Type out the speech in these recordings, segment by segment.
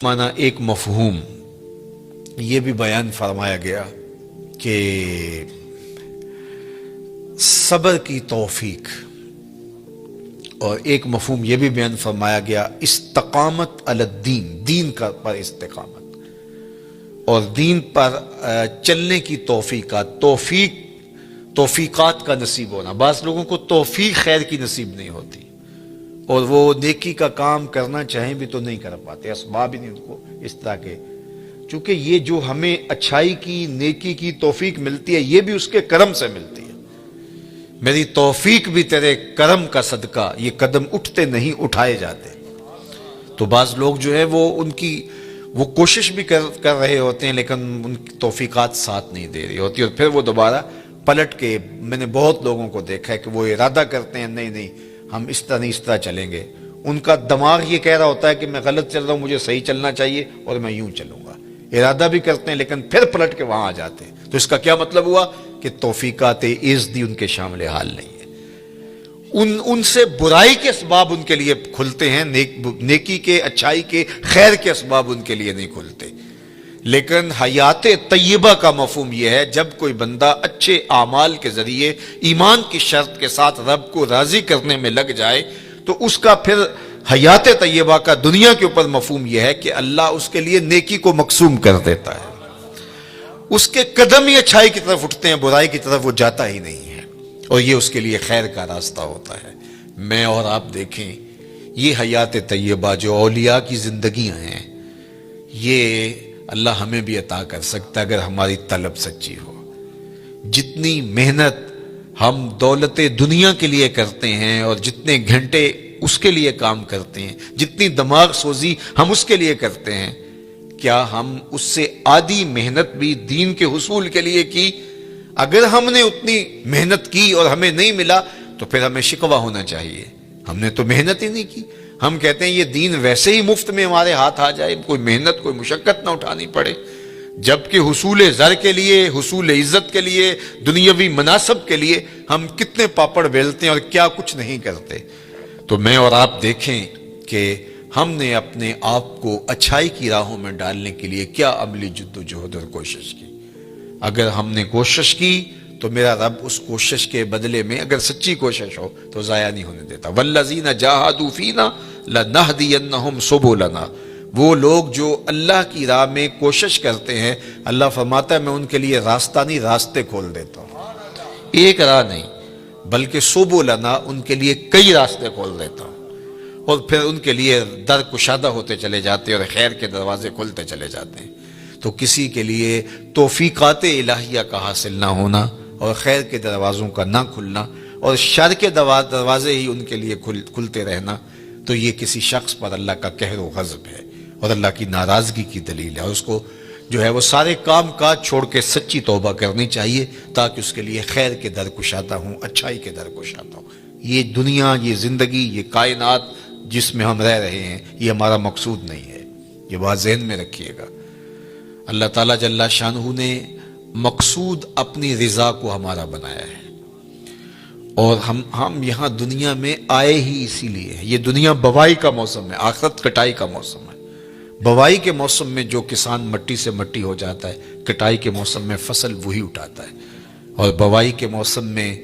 مانا ایک مفہوم یہ بھی بیان فرمایا گیا کہ صبر کی توفیق، اور ایک مفہوم یہ بھی بیان فرمایا گیا استقامت علی الدین، دین پر استقامت اور دین پر چلنے کی توفیقات کا نصیب ہونا۔ بعض لوگوں کو توفیق خیر کی نصیب نہیں ہوتی اور وہ نیکی کا کام کرنا چاہیں بھی تو نہیں کر پاتے، اسباب ہی نہیں ان کو اس طرح کے، چونکہ یہ جو ہمیں اچھائی کی نیکی کی توفیق ملتی ہے یہ بھی اس کے کرم سے ملتی ہے۔ میری توفیق بھی تیرے کرم کا صدقہ، یہ قدم اٹھتے نہیں اٹھائے جاتے۔ تو بعض لوگ جو ہے وہ کوشش بھی کر رہے ہوتے ہیں لیکن ان کی توفیقات ساتھ نہیں دے رہی ہوتی، اور پھر وہ دوبارہ پلٹ کے، میں نے بہت لوگوں کو دیکھا ہے کہ وہ ارادہ کرتے ہیں نہیں ہم اس طرح نہیں، اس طرح چلیں گے، ان کا دماغ یہ کہہ رہا ہوتا ہے کہ میں غلط چل رہا ہوں، مجھے صحیح چلنا چاہیے اور میں یوں چلوں گا، ارادہ بھی کرتے ہیں لیکن پھر پلٹ کے وہاں آ جاتے ہیں۔ تو اس کا کیا مطلب ہوا کہ توفیقات عزدی ان کے شامل حال نہیں ہے، ان سے برائی کے اسباب ان کے لیے کھلتے ہیں، نیکی کے، اچھائی کے، خیر کے اسباب ان کے لیے نہیں کھلتے۔ لیکن حیات طیبہ کا مفہوم یہ ہے جب کوئی بندہ اچھے اعمال کے ذریعے ایمان کی شرط کے ساتھ رب کو راضی کرنے میں لگ جائے تو اس کا پھر حیات طیبہ کا دنیا کے اوپر مفہوم یہ ہے کہ اللہ اس کے لیے نیکی کو مقسوم کر دیتا ہے، اس کے قدم ہی اچھائی کی طرف اٹھتے ہیں، برائی کی طرف وہ جاتا ہی نہیں ہے، اور یہ اس کے لیے خیر کا راستہ ہوتا ہے۔ میں اور آپ دیکھیں یہ حیات طیبہ جو اولیاء کی زندگیاں ہیں، یہ اللہ ہمیں بھی عطا کر سکتا ہے اگر ہماری طلب سچی ہو۔ جتنی محنت ہم دولت دنیا کے لیے کرتے ہیں اور جتنے گھنٹے اس کے لیے کام کرتے ہیں، جتنی دماغ سوزی ہم اس کے لیے کرتے ہیں، کیا ہم اس سے آدھی محنت بھی دین کے حصول کے لیے کی؟ اگر ہم نے اتنی محنت کی اور ہمیں نہیں ملا تو پھر ہمیں شکوہ ہونا چاہیے، ہم نے تو محنت ہی نہیں کی۔ ہم کہتے ہیں یہ دین ویسے ہی مفت میں ہمارے ہاتھ آ جائے، کوئی محنت کوئی مشقت نہ اٹھانی پڑے، جبکہ حصول زر کے لیے، حصول عزت کے لیے، دنیاوی مناصب کے لیے ہم کتنے پاپڑ بیلتے ہیں اور کیا کچھ نہیں کرتے۔ تو میں اور آپ دیکھیں کہ ہم نے اپنے آپ کو اچھائی کی راہوں میں ڈالنے کے لیے کیا عملی جد و جہد اور کوشش کی۔ اگر ہم نے کوشش کی تو میرا رب اس کوشش کے بدلے میں، اگر سچی کوشش ہو تو ضائع نہیں ہونے دیتا۔ والذین جاہدوا فینا لنہدینہم سبلنا، وہ لوگ جو اللہ کی راہ میں کوشش کرتے ہیں، اللہ فرماتا ہے میں ان کے لیے راستہ نہیں، راستے کھول دیتا ہوں، ایک راہ نہیں بلکہ سبلنا، ان کے لیے کئی راستے کھول دیتا ہوں، اور پھر ان کے لیے در کشادہ ہوتے چلے جاتے ہیں اور خیر کے دروازے کھلتے چلے جاتے ہیں۔ تو کسی کے لیے توفیقات الہیہ کا حاصل نہ ہونا اور خیر کے دروازوں کا نہ کھلنا اور شر کے دروازے ہی ان کے لیے کھلتے رہنا، تو یہ کسی شخص پر اللہ کا قہر و غضب ہے اور اللہ کی ناراضگی کی دلیل ہے، اور اس کو جو ہے وہ سارے کام کاج چھوڑ کے سچی توبہ کرنی چاہیے تاکہ اس کے لیے خیر کے در کشادہ ہوں، اچھائی کے در کشادہ ہوں۔ یہ دنیا، یہ زندگی، یہ کائنات جس میں ہم رہ رہے ہیں، یہ ہمارا مقصود نہیں ہے، یہ بات ذہن میں رکھیے گا۔ اللہ تعالیٰ جل شانہ نے مقصود اپنی رضا کو ہمارا بنایا ہے، اور ہم یہاں دنیا میں آئے ہی اسی لیے ہیں۔ یہ دنیا بوائی کا موسم ہے، آخرت کٹائی کا موسم ہے۔ بوائی کے موسم میں جو کسان مٹی سے مٹی ہو جاتا ہے، کٹائی کے موسم میں فصل وہی اٹھاتا ہے، اور بوائی کے موسم میں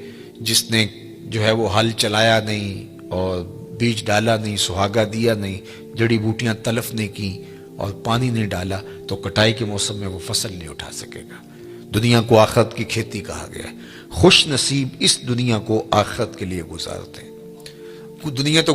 جس نے جو ہے وہ ہل چلایا نہیں اور بیج ڈالا نہیں، سہاگا دیا نہیں، جڑی بوٹیاں تلف نہیں کی اور پانی نہیں ڈالا، تو کٹائی کے موسم میں وہ فصل نہیں اٹھا سکے گا۔ دنیا کو آخرت کی کھیتی کہا گیا ہے۔ خوش نصیب اس دنیا کو آخرت کے لیے گزارتے ہیں۔ دنیا تو